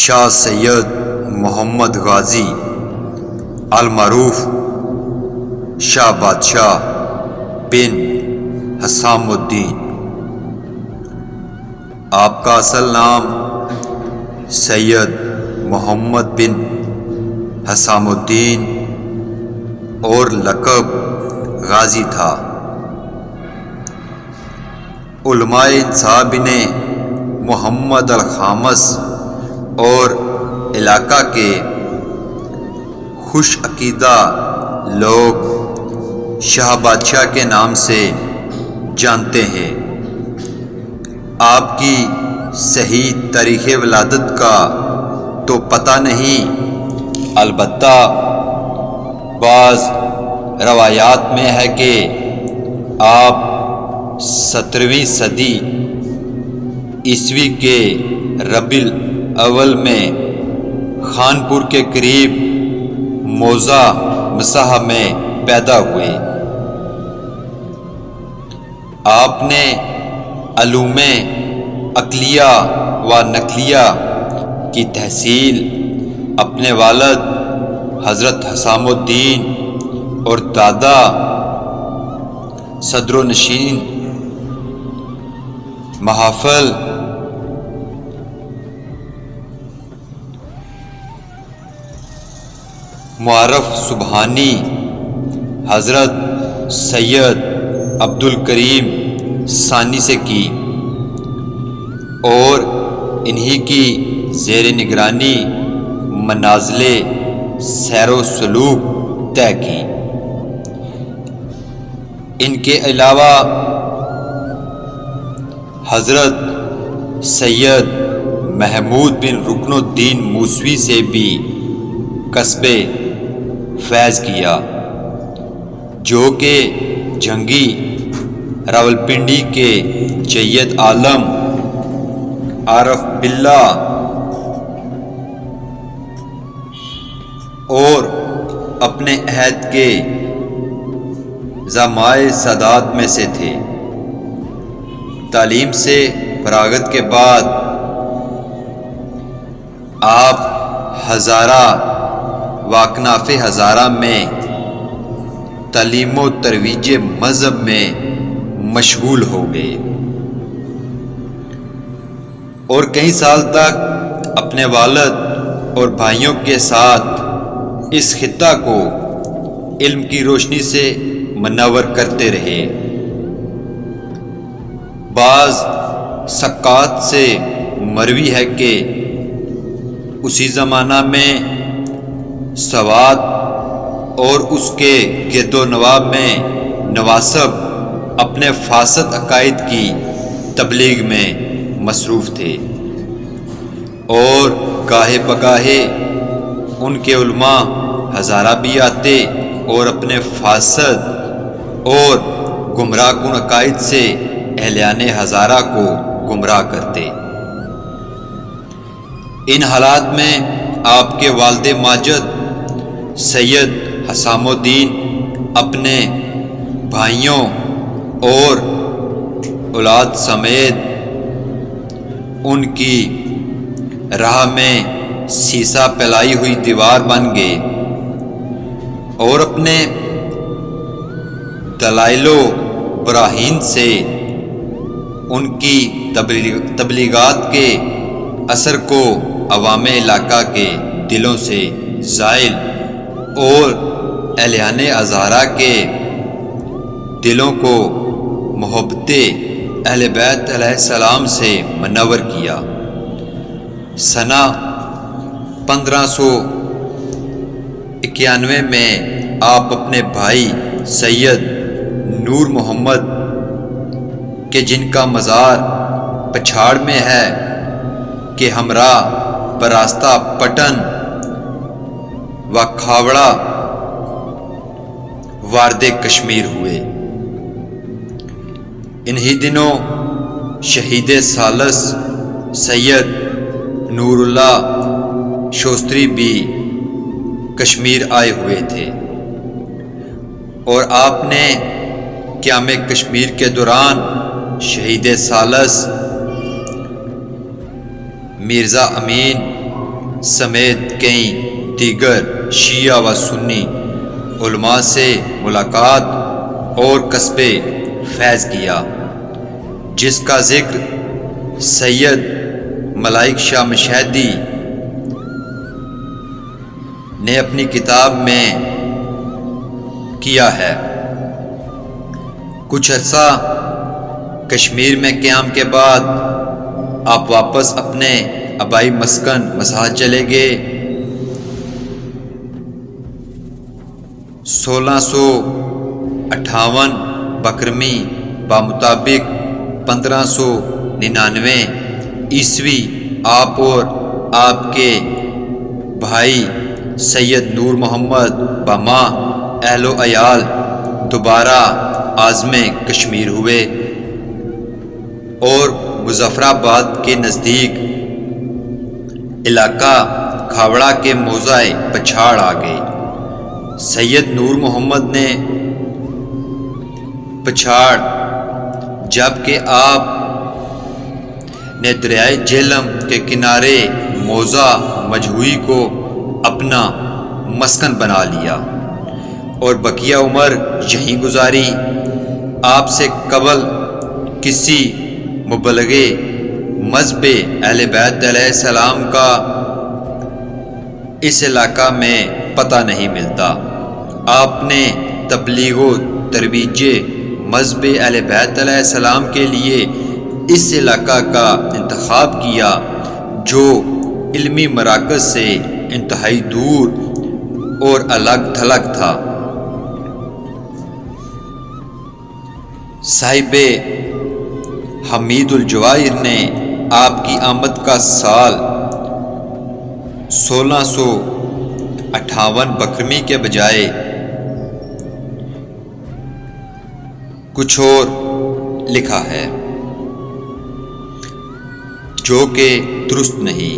شاہ سید محمد غازی المعروف شاہ بادشاہ بن حسام الدین۔ آپ کا اصل نام سید محمد بن حسام الدین اور لقب غازی تھا۔ علماء انصاب نے محمد الخامس اور علاقہ کے خوش عقیدہ لوگ شاہ بادشاہ کے نام سے جانتے ہیں۔ آپ کی صحیح تاریخ ولادت کا تو پتہ نہیں، البتہ بعض روایات میں ہے کہ آپ 17ویں صدی عیسوی کے ربیع الاول میں خانپور کے قریب موضع مسح میں پیدا ہوئے۔ آپ نے علوم عقلیہ و نقلیہ کی تحصیل اپنے والد حضرت حسام الدین اور دادا صدر و نشین محافل معرف سبحانی حضرت سید عبدالکریم ثانی سے کی اور انہی کی زیر نگرانی منازل سیر و سلوک طے کی۔ ان کے علاوہ حضرت سید محمود بن رکن الدین موسوی سے بھی کسب فیض کیا، جو کہ جنگی راولپنڈی کے جید عالم عارف باللہ اور اپنے عہد کے زعمائے سادات میں سے تھے۔ تعلیم سے فراغت کے بعد آپ ہزارہ و کناف ہزارہ میں تعلیم و ترویج مذہب میں مشغول ہو گئے اور کئی سال تک اپنے والد اور بھائیوں کے ساتھ اس خطہ کو علم کی روشنی سے منور کرتے رہے۔ بعض سکات سے مروی ہے کہ اسی زمانہ میں سوات اور اس کے گرد و نواح میں نواسب اپنے فاسد عقائد کی تبلیغ میں مصروف تھے اور گاہے بگاہے ان کے علماء ہزارہ بھی آتے اور اپنے فاسد اور گمراہ کن عقائد سے اہلیان ہزارہ کو گمراہ کرتے۔ ان حالات میں آپ کے والد ماجد سید حسام الدین اپنے بھائیوں اور اولاد سمیت ان کی راہ میں سیسا پھیلائی ہوئی دیوار بن گئے اور اپنے دلائل و براہین سے ان کی تبلیغات کے اثر کو عوام علاقہ کے دلوں سے زائل اور اہلیان ہزارہ کے دلوں کو محبت اہل بیت علیہ السلام سے منور کیا۔ سنہ 1591 میں آپ اپنے بھائی سید نور محمد کے جن کا مزار پچھاڑ میں ہے کہ ہمراہ براستہ پٹن و کھاوڑا وارد کشمیر ہوئے۔ انہی دنوں شہید ثالث سید نور اللہ شوستری بھی کشمیر آئے ہوئے تھے اور آپ نے قیام کشمیر کے دوران شہید ثالث مرزا امین سمیت کئی دیگر شیعہ و سنی علماء سے ملاقات اور کسب فیض کیا، جس کا ذکر سید ملائک شاہ مشہدی نے اپنی کتاب میں کیا ہے۔ کچھ عرصہ کشمیر میں قیام کے بعد آپ واپس اپنے آبائی مسکن مساحت چلے گئے۔ 1658 بکرمی بمطابق 1599 عیسوی آپ اور آپ کے بھائی سید نور محمد بما اہل و عیال دوبارہ عازم کشمیر ہوئے اور مظفر آباد کے نزدیک علاقہ کھاوڑا کے موضع پچھاڑ آ گئے۔ سید نور محمد نے پچھاڑ جبکہ آپ نے دریائے جہلم کے کنارے موضع مجہوئی کو اپنا مسکن بنا لیا اور بقیہ عمر یہیں گزاری۔ آپ سے قبل کسی مبلغ مذہب اہل بیت علیہ السلام کا اس علاقہ میں پتہ نہیں ملتا۔ آپ نے تبلیغ و ترویج مذہب اہل بیت علیہ السلام کے لیے اس علاقہ کا انتخاب کیا جو علمی مراکز سے انتہائی دور اور الگ تھلگ تھا۔ صاحب حمید الجواہر نے آپ کی آمد کا سال 1658 بکرمی کے بجائے کچھ اور لکھا ہے جو کہ درست نہیں۔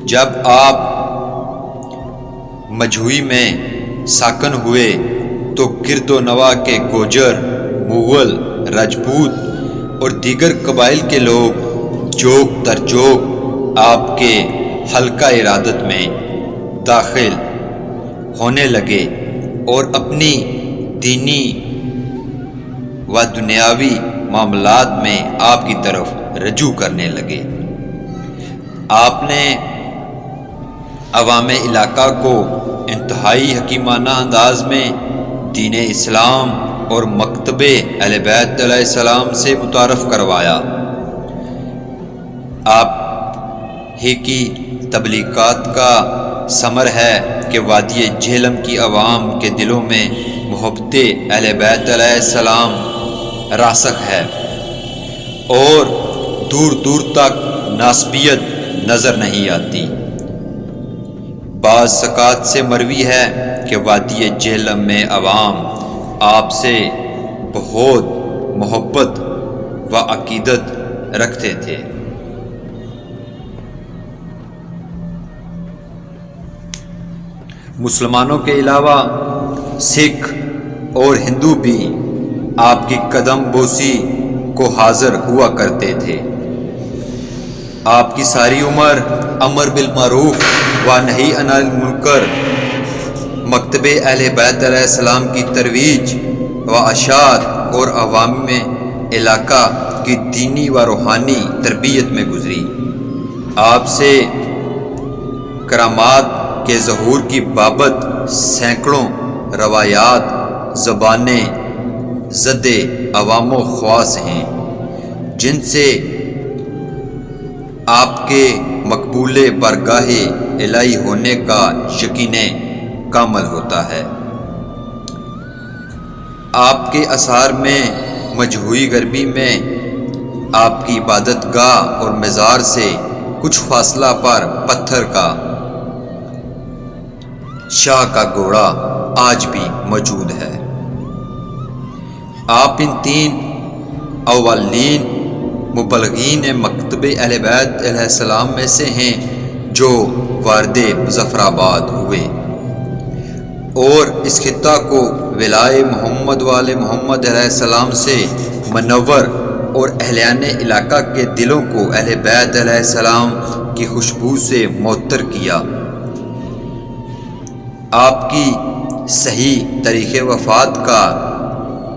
جب آپ مجہوئی میں ساکن ہوئے تو گرد و نواح کے گوجر، مغل، راجپوت اور دیگر قبائل کے لوگ جوگ در جوگ آپ کے حلقہ ارادت میں داخل ہونے لگے اور اپنی دینی و دنیاوی معاملات میں آپ کی طرف رجوع کرنے لگے۔ آپ نے عوام علاقہ کو انتہائی حکیمانہ انداز میں دین اسلام اور مکتب اہل بیت علیہ السلام سے متعارف کروایا۔ آپ ہی کی تبلیغات کا ثمر ہے کہ وادی جہلم کی عوام کے دلوں میں محبت اہل بیت علیہ السلام راسخ ہے اور دور دور تک ناسبیت نظر نہیں آتی۔ بعض ثقات سے مروی ہے کہ وادی جہلم میں عوام آپ سے بہت محبت و عقیدت رکھتے تھے۔ مسلمانوں کے علاوہ سکھ اور ہندو بھی آپ کی قدم بوسی کو حاضر ہوا کرتے تھے۔ آپ کی ساری عمر امر بالمعروف و نہی عن المنکر، مکتب اہل بیت علیہ السلام کی ترویج و اشاعت اور عوام میں علاقہ کی دینی و روحانی تربیت میں گزری۔ آپ سے کرامات کے ظہور کی بابت سینکڑوں روایات زبانیں زد عوام و خواص ہیں، جن سے آپ کے مقبول بارگاہ الہی ہونے کا یقین کامل ہوتا ہے۔ آپ کے آثار میں مجہوئی غربی میں آپ کی عبادت گاہ اور مزار سے کچھ فاصلہ پر پتھر کا شاہ کا گھوڑا آج بھی موجود ہے۔ آپ ان تین اولین مبلغین مکتب اہل بیت علیہ السلام میں سے ہیں جو وارد مظفر آباد ہوئے اور اس خطہ کو ولائے محمد والے محمد علیہ السلام سے منور اور اہلیان علاقہ کے دلوں کو اہل بیت علیہ السلام کی خوشبو سے معطر کیا۔ آپ کی صحیح طریق وفات کا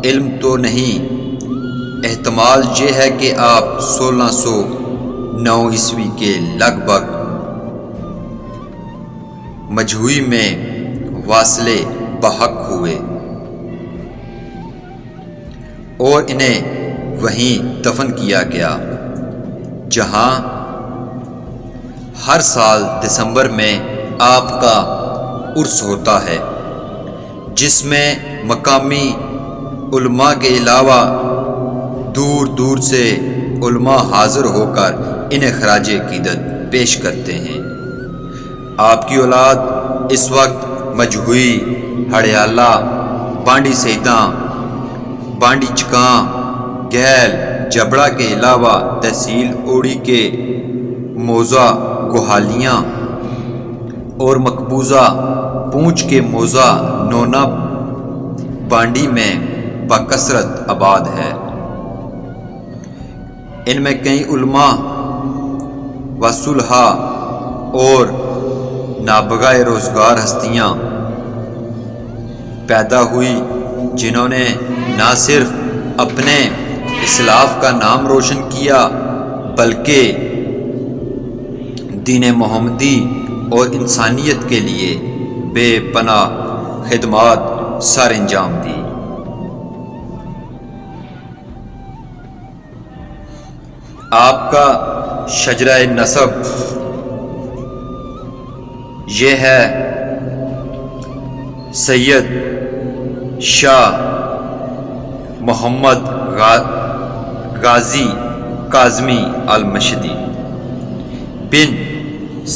علم تو نہیں، احتمال یہ ہے کہ آپ 1609 عیسوی کے لگ بھگ مجھوئی میں واصل بحق ہوئے اور انہیں وہیں دفن کیا گیا، جہاں ہر سال دسمبر میں آپ کا عرس ہوتا ہے، جس میں مقامی علماء کے علاوہ دور دور سے علماء حاضر ہو کر انہیں خراج عقیدت پیش کرتے ہیں۔ آپ کی اولاد اس وقت مجھوئی، ہڑیالہ، بانڈی سیداں، بانڈی چکاں، گھیل، جبڑا کے علاوہ تحصیل اوڑی کے موضع گوہالیاں اور مقبوضہ پونچھ کے موضع نونا بانڈی میں بکثرت آباد ہے۔ ان میں کئی علماء و صلحاء اور نابغہ روزگار ہستیاں پیدا ہوئی، جنہوں نے نہ صرف اپنے اسلاف کا نام روشن کیا بلکہ دین محمدی اور انسانیت کے لیے بے پناہ خدمات سر انجام دی۔ آپ کا شجرہ نسب یہ ہے: سید شاہ محمد غازی کاظمی المشدی بن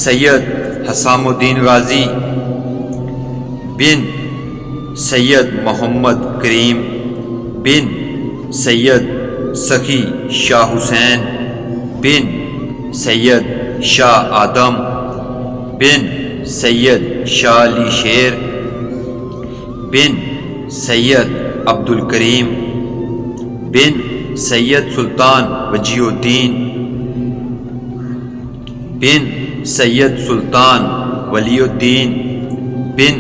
سید حسام الدین غازی بن سید محمد کریم بن سید سخی شاہ حسین بن سید شاہ آدم بن سید شاہ علی شیر بن سید عبد الکریم بن سید سلطان وجیہ الدین بن سید سلطان ولی الدین بن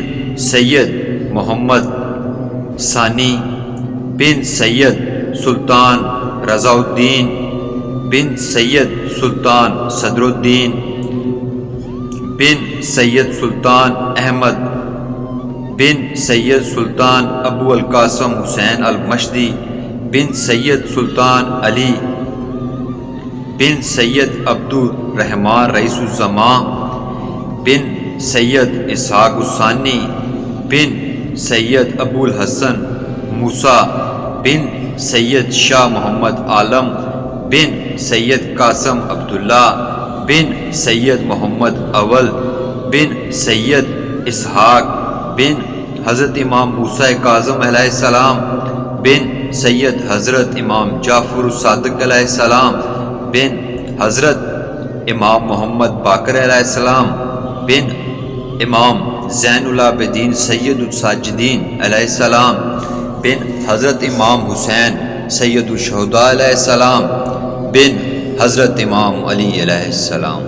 سید محمد ثانی بن سید سلطان رضا الدین بن سید سلطان صدر الدین بن سید سلطان احمد بن سید سلطان ابو القاسم حسین المشدی بن سید سلطان علی بن سید عبد الرحمن رئیس الزمان بن سید اسحاق الثانی بن سید ابو الحسن موسیٰ بن سید شاہ محمد عالم بن سید قاسم عبداللہ بن سید محمد اول بن سید اسحاق بن حضرت امام موسیٰ کاظم علیہ السلام بن سید حضرت امام جعفر الصادق علیہ السلام بن حضرت امام محمد باقر علیہ السلام بن امام زین العابدین سید الساجدین علیہ السلام بن حضرت امام حسین سید الشہداء علیہ السلام بن حضرت امام علی علیہ السلام۔